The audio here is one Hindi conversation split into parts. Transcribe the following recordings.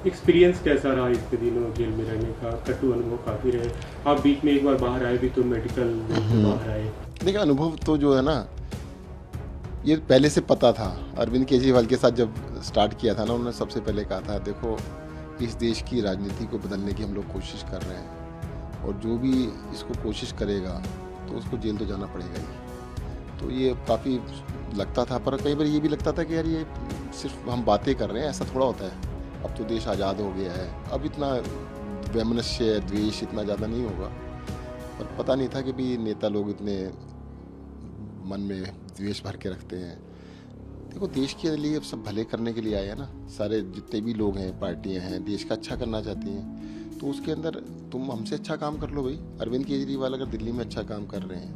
एक्सपीरियंस कैसा रहा इतने दिनों जेल में रहने का? कटु अनुभव काफ़ी रहे। आप बीच में एक बार बाहर आए भी तो मेडिकल से बाहर आए। देखिए, अनुभव तो जो है ना, ये पहले से पता था। अरविंद केजरीवाल के साथ जब स्टार्ट किया था ना, उन्होंने सबसे पहले कहा था, देखो इस देश की राजनीति को बदलने की हम लोग कोशिश कर रहे हैं और जो भी इसको कोशिश करेगा तो उसको जेल तो जाना पड़ेगा ही। तो ये काफ़ी लगता था, पर कई बार ये भी लगता था कि यार ये सिर्फ हम बातें कर रहे हैं, ऐसा थोड़ा होता है। अब तो देश आज़ाद हो गया है, अब इतना वैमनस्य द्वेष इतना ज़्यादा नहीं होगा। पर पता नहीं था कि भी नेता लोग इतने मन में द्वेष भर के रखते हैं। देखो, देश के लिए सब भले करने के लिए आए हैं ना, सारे जितने भी लोग हैं, पार्टियां हैं, देश का अच्छा करना चाहती हैं। तो उसके अंदर तुम हमसे अच्छा काम कर लो भाई। अरविंद केजरीवाल अगर दिल्ली में अच्छा काम कर रहे हैं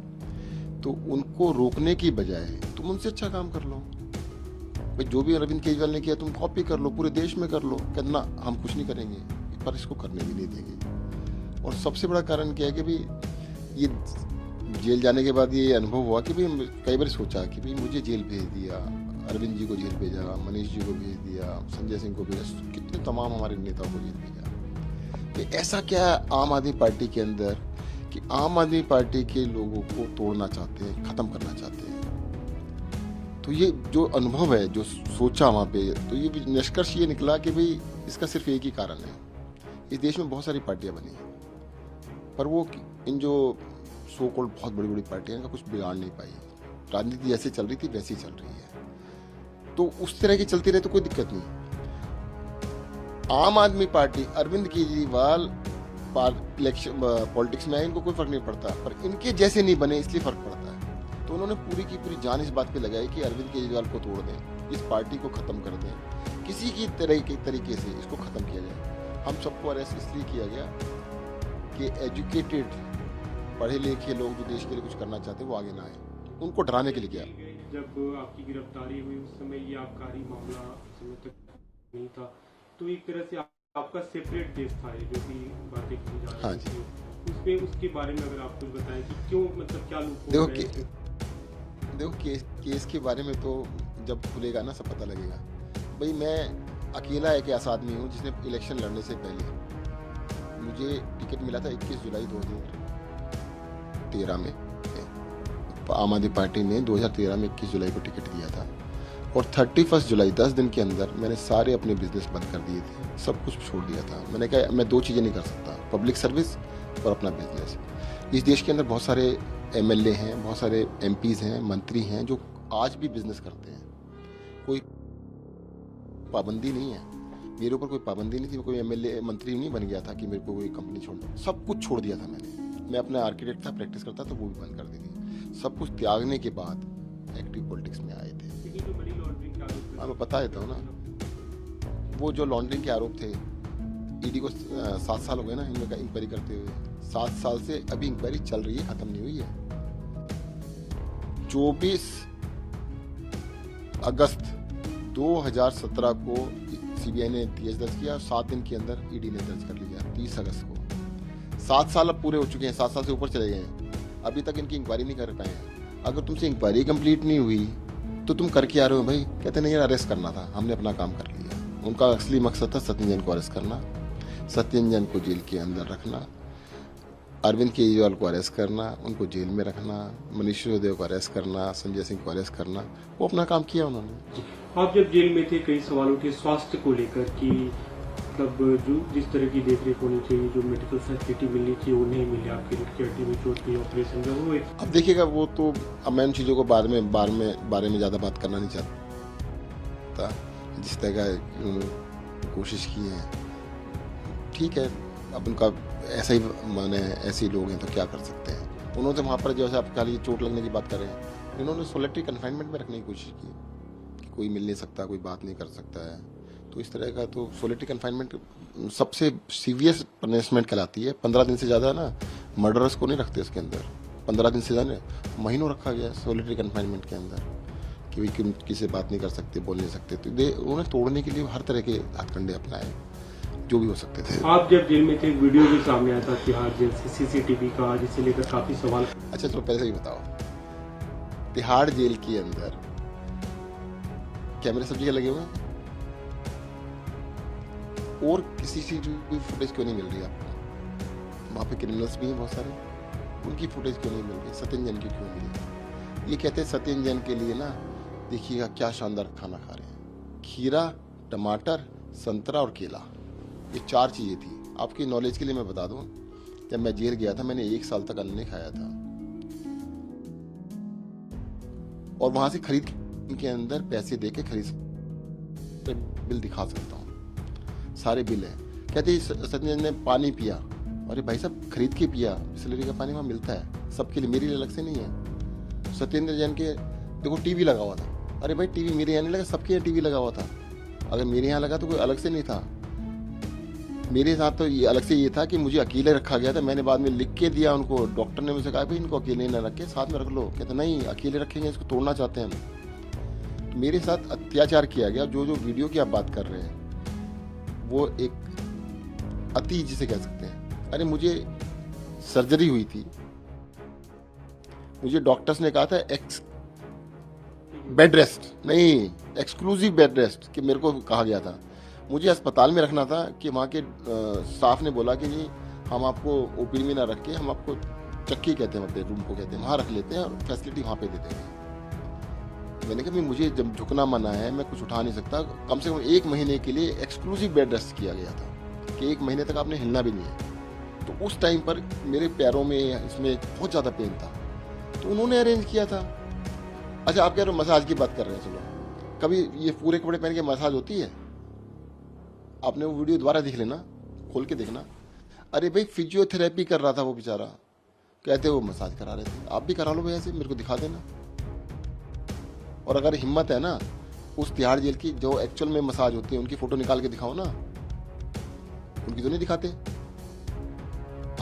तो उनको रोकने की बजाय तुम उनसे अच्छा काम कर लो भाई। जो भी अरविंद केजरीवाल ने किया तुम कॉपी कर लो, पूरे देश में कर लो। कहना हम कुछ नहीं करेंगे, पर इसको करने भी नहीं देंगे। और सबसे बड़ा कारण क्या है कि भाई ये जेल जाने के बाद ये अनुभव हुआ कि भाई कई बार सोचा कि भाई मुझे जेल भेज दिया, अरविंद जी को जेल भेजा, मनीष जी को भेज दिया, संजय सिंह को भेजा, कितने तमाम हमारे नेताओं को जेल भेजा। कि ऐसा क्या आम आदमी पार्टी के अंदर कि आम आदमी पार्टी के लोगों को तोड़ना चाहते हैं, खत्म करना चाहते हैं। तो ये जो अनुभव है, जो सोचा वहाँ पे, तो ये निष्कर्ष ये निकला कि भाई इसका सिर्फ एक ही कारण है। इस देश में बहुत सारी पार्टियां बनी हैं, पर वो इन जो सो कॉल्ड बहुत बड़ी बड़ी पार्टियां का कुछ बिगाड़ नहीं पाई। राजनीति जैसे चल रही थी वैसी चल रही है, तो उस तरह की चलती रहे तो कोई दिक्कत नहीं। आम आदमी पार्टी, अरविंद केजरीवाल पॉलिटिक्स में आए, इनको कोई फर्क नहीं पड़ता, पर इनके जैसे नहीं बने इसलिए फर्क पड़ता है। तो उन्होंने पूरी की पूरी जान इस बात पे लगाई कि अरविंद केजरीवाल को तोड़ दें, इस पार्टी को खत्म कर दें, किसी की तरीके से इसको खत्म किया जाए। हम सबको अरेस्ट इसलिए किया गया कि एजुकेटेड, पढ़े लिखे लोग जो देश के लिए कुछ करना चाहते हैं वो आगे ना आए, उनको डराने के लिए किया। जब आपकी गिरफ्तारी हुई उस समय ये आबकारी मामला समय तक नहीं था, तो एक तरह से आपका सेपरेट केस था, ये जो भी बातें की जा रही थी उसमें, उसके बारे में अगर आप कुछ बताएं कि क्यों, मतलब क्या लोग देखो केस के बारे में तो जब खुलेगा ना सब पता लगेगा। भाई मैं अकेला एक ऐसा आदमी हूँ जिसने इलेक्शन लड़ने से पहले मुझे टिकट मिला था 21 जुलाई 2013 में। आम आदमी पार्टी ने 2013 में 21 जुलाई को टिकट दिया था और 31 जुलाई 10 दिन के अंदर मैंने सारे अपने बिजनेस बंद कर दिए थे, सब कुछ छोड़ दिया था। मैंने कहा मैं दो चीज़ें नहीं कर सकता, पब्लिक सर्विस और अपना बिजनेस। इस देश के अंदर बहुत सारे एमएलए हैं, बहुत सारे एमपीज़ हैं, मंत्री हैं जो आज भी बिजनेस करते हैं। कोई पाबंदी नहीं है, मेरे ऊपर कोई पाबंदी नहीं थी। कोई एमएलए मंत्री नहीं बन गया था कि मेरे को कोई कंपनी छोड़, सब कुछ छोड़ दिया था मैंने। मैं अपना आर्किटेक्ट था, प्रैक्टिस करता था, वो भी बंद कर दी थी। सब कुछ त्यागने के बाद एक्टिव पॉलिटिक्स में आए थे। हमें पता देता हूँ ना, वो जो लॉन्ड्रिंग के आरोप थे, ईडी को 7 साल हो गए ना इनमें इंक्वायरी करते हुए। 7 साल से अभी इंक्वायरी चल रही है, खत्म नहीं हुई है। 24 अगस्त 2017 को सीबीआई ने केस दर्ज किया और 7 दिन के अंदर ईडी ने दर्ज कर लिया 30 अगस्त को। 7 साल अब पूरे हो चुके हैं, 7 साल से ऊपर चले गए हैं, अभी तक इनकी इंक्वायरी नहीं कर पाए हैं। अगर तुमसे इंक्वायरी कंप्लीट नहीं हुई तो तुम कर के आ रहे हो भाई? कहते नहीं यार, अरेस्ट करना था, हमने अपना काम कर लिया। उनका असली मकसद था सत्येंद्र को अरेस्ट करना, सत्येंद्र को जेल के अंदर रखना, अरविंद केजरीवाल को अरेस्ट करना, उनको जेल में रखना, मनीष सिसोदिया को अरेस्ट करना, संजय सिंह को अरेस्ट करना। वो अपना काम किया उन्होंने। आप जब जेल में थे कई सवाल उठे स्वास्थ्य को लेकर कि मतलब जो जिस तरह की देखरेख होनी चाहिए, जो मेडिकल फैसिलिटी मिलनी चाहिए वो नहीं मिली, आपकी हड्डी में चोट की ऑपरेशन का वो। अब देखिएगा, वो तो अब मैं उन चीज़ों को बारे में ज़्यादा बात करना नहीं चाहता। जिस तरह का कोशिश की है ठीक है, अब उनका ऐसा ही माने, ऐसे ही लोग हैं तो क्या कर सकते हैं। उन्होंने वहाँ पर जैसे आप खाली चोट लगने की बात कर रहे हैं, इन्होंने सोलिटरी कन्फाइनमेंट में रखने की कोशिश की कि कोई मिल नहीं सकता, कोई बात नहीं कर सकता है। तो इस तरह का तो सोलिटरी कन्फाइनमेंट सबसे सीवियर पनिशमेंट कहलाती है। 15 दिन से ज़्यादा ना मर्डरर्स को नहीं रखते उसके अंदर, 15 दिन से ज़्यादा महीनों रखा गया सोलिटरी कन्फाइनमेंट के अंदर कि भाई किसी से बात नहीं कर सकते, बोल नहीं सकते। तो उन्होंने तोड़ने के लिए हर तरह के हथकंडे अपनाए जो भी हो सकते थे। आप जब जेल में थे वीडियो भी सामने आया था तिहाड़ जेल से सीसीटीवी का, जिसे लेकर काफी सवाल। अच्छा चलो पहले ही बताओ, तिहाड़ जेल के अंदर कैमरे सब जगह लगे हुए हैं? और किसी चीज़ की फुटेज क्यों नहीं मिल रही आपको? वहाँ पे क्रिमिनल्स भी हैं बहुत सारे, उनकी फुटेज क्यों नहीं मिल रही? सत्येंद्र जैन की क्यों मिली? ये कहते हैं सत्येंद्र जैन के लिए ना देखिएगा क्या शानदार खाना खा रहे हैं, खीरा, टमाटर, संतरा और केला, ये 4 चीज़ें थी। आपकी नॉलेज के लिए मैं बता दूं, जब मैं जेल गया था मैंने 1 साल तक अन्न नहीं खाया था, और वहां से खरीद के अंदर पैसे दे के खरीद बिल दिखा सकता हूँ, सारे बिल है। कहते सत्येंद्र ने पानी पिया, अरे भाई साहब खरीद के पिया, बिसलेरी का पानी वहाँ मिलता है सबके लिए, मेरे लिए अलग से नहीं है। सत्येंद्र जैन के देखो टीवी लगा हुआ था, अरे भाई टीवी मेरे यहाँ नहीं लगा, सबके यहाँ टीवी लगा हुआ था। अगर मेरे यहाँ लगा तो कोई अलग से नहीं था, मेरे साथ तो ये अलग से ये था कि मुझे अकेले रखा गया था। मैंने बाद में लिख के दिया उनको, डॉक्टर ने मुझसे कहा भाई इनको अकेले न रख के साथ में रख लो, कहते नहीं अकेले रखेंगे, इसको तोड़ना चाहते हैं हम। तो मेरे साथ अत्याचार किया गया। जो वीडियो की आप बात कर रहे हैं वो एक अति जिसे कह सकते हैं। अरे मुझे सर्जरी हुई थी, मुझे डॉक्टर्स ने कहा था बेड रेस्ट नहीं, एक्सक्लूसिव बेड रेस्ट कि मेरे को कहा गया था। मुझे अस्पताल में रखना था कि वहाँ के स्टाफ ने बोला कि जी हम आपको ओपीडी में ना रख के, हम आपको चक्की कहते हैं, अपने रूम को कहते हैं, वहाँ रख लेते हैं और फैसिलिटी वहाँ पे देते हैं। मैंने कहा मुझे जब झुकना मना है, मैं कुछ उठा नहीं सकता, कम से कम 1 महीने के लिए एक्सक्लूसिव बेड रेस्ट किया गया था कि 1 महीने तक आपने हिलना भी नहीं है। तो उस टाइम पर मेरे पैरों में इसमें बहुत ज़्यादा पेन था, तो उन्होंने अरेंज किया था। अच्छा आप कह रहे हो मसाज की बात कर रहे हैं, चलो कभी ये पूरे कपड़े पहन के मसाज होती है? आपने वो वीडियो दोबारा देख लेना, खोल के देखना। अरे भाई फिजियोथेरेपी कर रहा था वो बेचारा, कहते वो मसाज करा रहे थे। आप भी करा लो भैया से, मेरे को दिखा देना। और अगर हिम्मत है ना, उस तिहाड़ जेल की जो एक्चुअल में मसाज होती है उनकी फोटो निकाल के दिखाओ ना, उनकी तो नहीं दिखाते।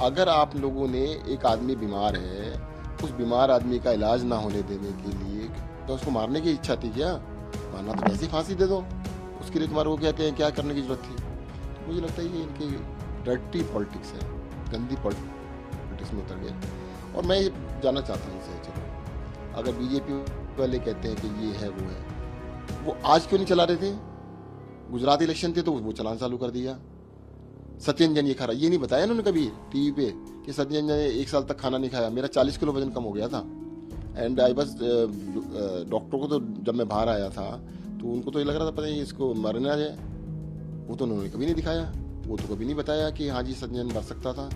अगर आप लोगों ने एक आदमी बीमार है, उस बीमार आदमी का इलाज ना होने देने के लिए तो उसको मारने की इच्छा थी क्या? मारना तो वैसे ही फांसी दे दो, उसके लिए तुम्हारे को कहते हैं क्या करने की जरूरत थी? तो मुझे लगता है ये इनकी डर्टी पॉलिटिक्स है, गंदी पॉलिटिक्स में उतर गए। और मैं ये जानना चाहता हूँ इनसे, चलो अगर बीजेपी वाले कहते हैं कि ये है वो है, वो आज क्यों नहीं चला रहे थे? गुजरात इलेक्शन थे तो वो चलाना चालू कर दिया। सत्येंद्र जैन ये खा रहा, ये नहीं बताया उन्होंने कभी टीवी पे कि सत्येंद्र जैन ने 1 साल तक खाना नहीं खाया। मेरा 40 किलो वजन कम हो गया था, एंड आई बस डॉक्टर को तो जब मैं बाहर आया था तो उनको तो ये लग रहा था पता नहीं इसको मरना जाए, वो तो उन्होंने कभी नहीं दिखाया, वो तो कभी नहीं बताया कि हाँ जी सत्येंद्र जैन मर सकता था।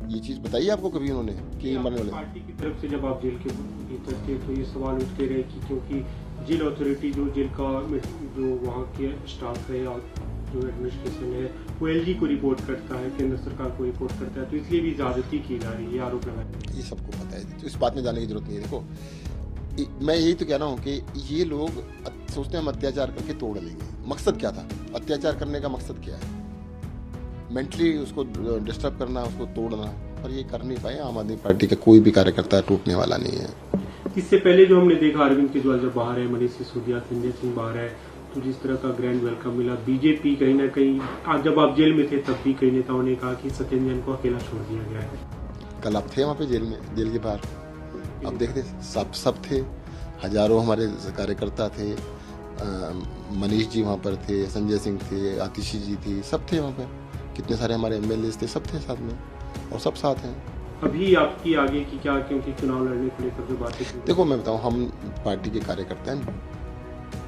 ये चीज बताइए आपको कभी उन्होंने कि मरने वाले? पार्टी की तरफ से जब आप जेल के भीतर थे तो ये सवाल उठते रहे कि क्योंकि जेल अथॉरिटी जो जेल का जो वहाँ के स्टाफ है या जो एडमिनिस्ट्रेशन है वो एलजी को रिपोर्ट करता है, केंद्र सरकार को रिपोर्ट करता है, तो इसलिए भी ज्यादती की जा रही है, आरोप लगाया। ये सबको पता है, तो इस बात में जाने की जरूरत नहीं है। देखो मैं यही तो कह रहा हूँ कि ये लोग सोचते हैं हम अत्याचार करके तोड़ लेंगे। मकसद क्या था अत्याचार करने का? मकसद क्या है? मेंटली उसको डिस्टर्ब करना, उसको तोड़ना, पर ये कर नहीं पाए। आम आदमी पार्टी का कोई भी कार्यकर्ता टूटने वाला नहीं है। इससे पहले जो हमने देखा अरविंद केजरीवाल जब बाहर है, मनीष सिसोदिया, संजय सिंह बाहर है, तो जिस तरह का ग्रैंड वेलकम मिला। बीजेपी कहीं ना कहीं जब आप जेल में थे तब भी कई नेताओं ने कहा कि सत्येंद्र जैन को अकेला छोड़ दिया गया है। कल आप थे वहाँ पे जेल में, जेल के बाहर अब देखते सब थे, हजारों हमारे कार्यकर्ता थे, मनीष जी वहाँ पर थे, संजय सिंह थे, आतिशी जी थी, सब थे वहाँ पर, कितने सारे हमारे एमएलए थे, सब थे साथ में और सब साथ हैं। अभी आपकी आगे की क्या, क्योंकि चुनाव लड़ने को लेकर जो बातें, देखो मैं बताऊँ, हम पार्टी के कार्यकर्ता हैं,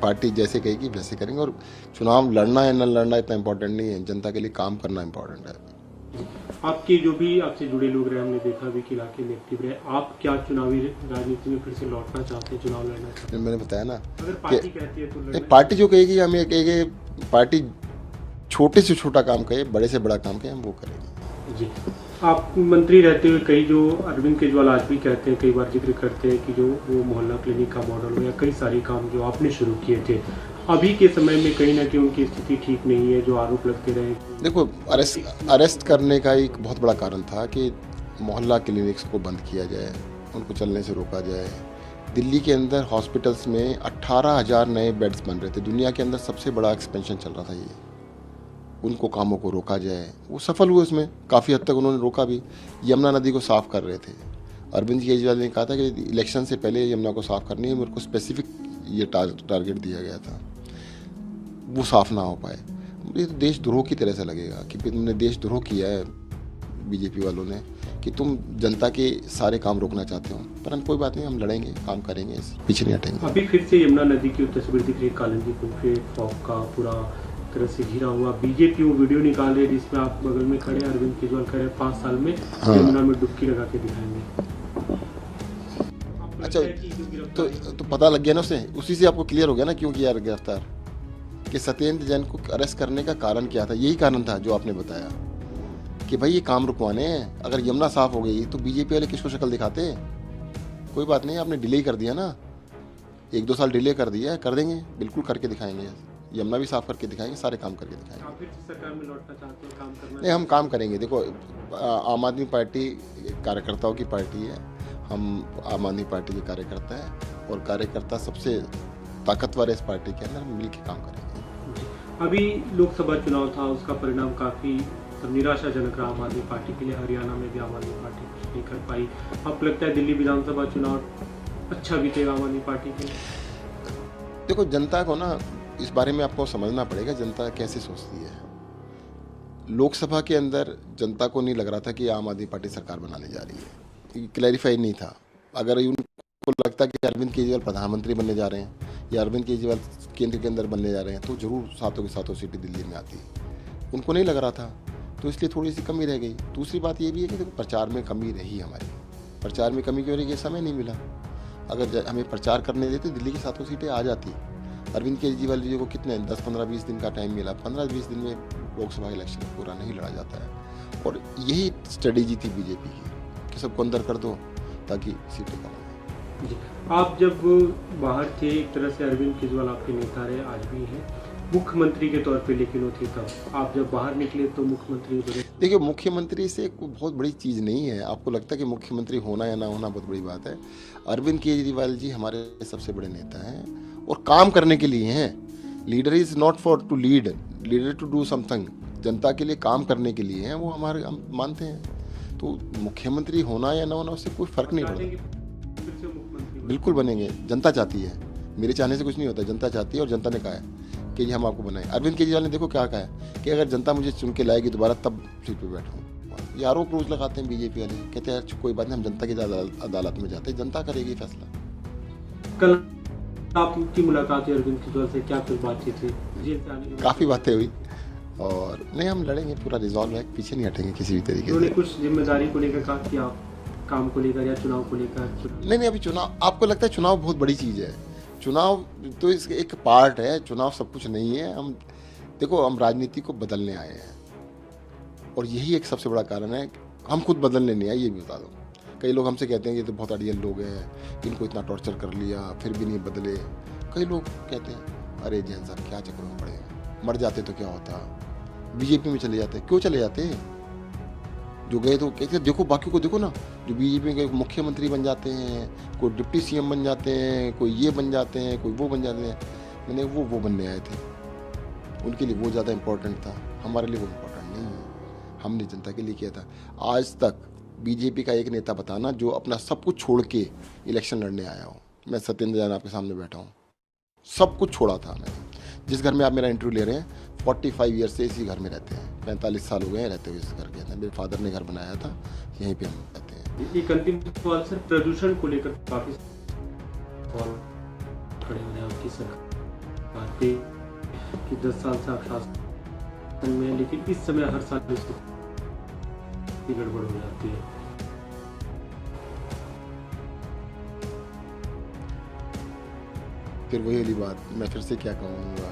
पार्टी जैसे कहेगी वैसे करेंगे, और चुनाव लड़ना या न लड़ना इतना इम्पोर्टेंट नहीं है, जनता के लिए काम करना इम्पोर्टेंट है। आपके जो भी आपसे जुड़े लोग रहे, हमने देखा भी कि इलाके में एक्टिव रहे, आप क्या चुनावी राजनीति में फिर से लौटना चाहते हैं, चुनाव लड़ना चाहते हैं? मैंने बताया ना, अगर पार्टी कहती है तो पार्टी जो कहेगी, हम ये कहेंगे, पार्टी छोटे से छोटा काम करे, बड़े से बड़ा काम करे, हम वो करेंगे। जी, आप मंत्री रहते हुए कई जो अरविंद केजरीवाल आज भी कहते हैं, कई बार जिक्र करते हैं कि जो वो मोहल्ला क्लिनिक का मॉडल हो या कई सारे काम जो आपने शुरू किए थे, अभी के समय में कहीं ना कहीं उनकी स्थिति ठीक नहीं है, जो आरोप लगते रहे। देखो अरेस्ट करने का एक बहुत बड़ा कारण था कि मोहल्ला क्लिनिक्स को बंद किया जाए, उनको चलने से रोका जाए। दिल्ली के अंदर हॉस्पिटल्स में 18,000 नए बेड्स बन रहे थे, दुनिया के अंदर सबसे बड़ा एक्सपेंशन चल रहा था ये, उनको कामों को रोका जाए। वो सफल हुए उसमें, काफ़ी हद तक उन्होंने रोका भी। यमुना नदी को साफ़ कर रहे थे, अरविंद केजरीवाल ने कहा था कि इलेक्शन से पहले यमुना को साफ़ करनी है, मेरे को स्पेसिफिक ये टारगेट दिया गया था, वो साफ़ ना हो पाए। ये तो देशद्रोह की तरह से लगेगा कि तुमने देशद्रोह किया है बीजेपी वालों ने, कि तुम जनता के सारे काम रोकना चाहते हो। पर कोई बात नहीं, हम लड़ेंगे, काम करेंगे, पीछे नहीं हटेंगे। अभी फिर से यमुना नदी की तस्वीर दिख रही है, कालिंदी पुल पे फॉग का पूरा तरह से घिरा हुआ। बीजेपी वो वीडियो निकाल रही है जिसमें आप बगल में खड़े, अरविंद केजरीवाल खड़े, 5 साल में यमुना में डुबकी लगा के दिखाएंगे। अच्छा, तो पता लग गया ना उसी से आपको क्लियर हो गया ना क्यों किया गिरफ्तार, कि सत्येंद्र जैन को अरेस्ट करने का कारण क्या था। यही कारण था जो आपने बताया कि भाई ये काम रुकवाने हैं। अगर यमुना साफ हो गई तो बीजेपी वाले किसको शक्ल दिखाते। कोई बात नहीं, आपने डिले कर दिया ना, 1-2 साल डिले कर दिया, कर देंगे, बिल्कुल करके दिखाएंगे। यमुना भी साफ करके दिखाएंगे, सारे काम करके दिखाएंगे। आप फिर सरकार में लौटना चाहते हो, काम करना? नहीं, हम काम करेंगे। देखो, आम आदमी पार्टी कार्यकर्ताओं की पार्टी है, हम आम आदमी पार्टी के कार्यकर्ता हैं और कार्यकर्ता सबसे ताकतवर है इस पार्टी के अंदर, हम मिल के काम करेंगे। अभी लोकसभा चुनाव था, उसका परिणाम काफ़ी निराशाजनक रहा आम आदमी पार्टी के लिए। हरियाणा में भी आम आदमी पार्टी कुछ नहीं कर पाई। अब लगता है दिल्ली विधानसभा चुनाव अच्छा बीतेगा आम आदमी पार्टी के लिए? देखो, जनता को ना इस बारे में आपको समझना पड़ेगा, जनता कैसे सोचती है। लोकसभा के अंदर जनता को नहीं लग रहा था कि आम आदमी पार्टी सरकार बनाने जा रही है, क्लैरिफाई नहीं था। अगर उनको लगता कि अरविंद केजरीवाल प्रधानमंत्री बनने जा रहे हैं या अरविंद केजरीवाल केंद्र के अंदर बनने जा रहे हैं तो जरूर सातों की सातों सीटें दिल्ली में आती। उनको नहीं लग रहा था, तो इसलिए थोड़ी सी कमी रह गई। दूसरी बात ये भी है कि प्रचार में कमी रही हमारी। प्रचार में कमी क्यों रही है? समय नहीं मिला। अगर हमें प्रचार करने देते दिल्ली की सातों सीटें आ जाती। अरविंद केजरीवाल जी को कितने 10-15-20 दिन का टाइम मिला, 15-20 दिन में लोकसभा इलेक्शन पूरा नहीं लड़ा जाता है। और यही स्ट्रेटेजी थी बीजेपी की कि सबको अंदर कर दो ताकि सीटें कम आए। जी, आप जब बाहर थे एक तरह से अरविंद केजरीवाल आपके नेता रहे, आज भी हैं मुख्यमंत्री के तौर पे, लेकिन वो थे तब। आप जब बाहर निकले तो मुख्यमंत्री बने। देखिए, मुख्यमंत्री से कोई बहुत बड़ी चीज़ नहीं है। आपको लगता है कि मुख्यमंत्री होना या ना होना बहुत बड़ी बात है। अरविंद केजरीवाल जी हमारे सबसे बड़े नेता हैं और काम करने के लिए हैं। Leader is not for to lead, leader to do something. जनता के लिए काम करने के लिए हैं वो, हम मानते हैं। तो मुख्यमंत्री होना या ना होना उससे कोई फ़र्क नहीं पड़ता। बिल्कुल बनेंगे, जनता चाहती है। मेरे चाहने से कुछ नहीं होता, जनता चाहती है और जनता ने कहा है कि हम आपको बनाएं। अरविंद केजरीवाल ने देखो क्या कहा है कि अगर जनता मुझे चुन के लाएगी दोबारा तब सीट पे बैठूँ। ये आरोप रोज लगाते हैं बीजेपी वाले, कहते हैं यार कोई बात नहीं, हम जनता की अदालत में जाते हैं, जनता करेगी फैसला। कल आपकी मुलाकात हुई अरविंद केजरीवाल से, क्या कुछ बातचीत हुई? काफ़ी बातें हुई और नहीं, हम लड़ेंगे, पूरा रिजॉल्व है, पीछे नहीं हटेंगे किसी भी तरीके से। उन्होंने कुछ जिम्मेदारी को लेकर कहा कि आप काम को लेकर या चुनाव को लेकर? नहीं, अभी चुनाव, आपको लगता है चुनाव बहुत बड़ी चीज़ है? चुनाव तो इसके एक पार्ट है, चुनाव सब कुछ नहीं है। हम देखो, हम राजनीति को बदलने आए हैं और यही एक सबसे बड़ा कारण है। हम खुद बदलने नहीं आए, ये भी बता दो। कई लोग हमसे कहते हैं कि ये तो बहुत अड़ियल लोग हैं, इनको इतना टॉर्चर कर लिया फिर भी नहीं बदले। कई लोग कहते हैं अरे जैन साहब क्या चक्कर में पड़े, मर जाते तो क्या होता, बीजेपी में चले जाते। क्यों चले जाते? जो गए तो कहते देखो, बाकी को देखो ना, जो बीजेपी के मुख्यमंत्री बन जाते हैं, कोई डिप्टी सीएम बन जाते हैं, कोई ये बन जाते हैं, कोई वो बन जाते हैं। मैंने वो बनने आए थे, उनके लिए वो ज़्यादा इम्पोर्टेंट था, हमारे लिए वो इम्पोर्टेंट नहीं है। हमने जनता के लिए किया था। आज तक बीजेपी का एक नेता बताना जो अपना सब कुछ छोड़ के इलेक्शन लड़ने आया हो। मैं सत्येंद्र जैन आपके सामने बैठा हूँ, सब कुछ छोड़ा था मैंने। जिस घर में आप मेरा इंटरव्यू ले रहे हैं, 45 ईयर से इसी घर में रहते हैं, 45 साल हो गए हैं रहते हुए इस घर के अंदर। मेरे फादर ने घर बनाया था, यहीं पे हम रहते हैं। एक अंतिम सवाल सर, प्रदूषण को लेकर काफी खड़े हुए हैं आपकी सरकार पे कि 10 साल से आप शासन में हैं, लेकिन इस समय हर साल इसकी गड़बड़ हो जाती है। फिर वही वाली बात, मैं फिर से क्या कहूँगा,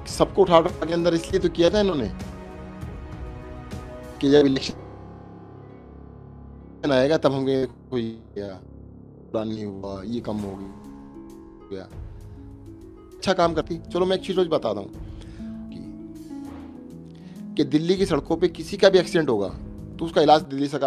सबको उठा के अंदर इसलिए तो किया था इन्होंने कि जब इलेक्शन आएगा तब हम कोई नहीं हुआ, ये कम हो गया, अच्छा काम करती। चलो मैं एक चीज रोज बताता हूँ कि दिल्ली की सड़कों पे किसी का भी एक्सीडेंट होगा तो उसका इलाज दिल्ली सरकार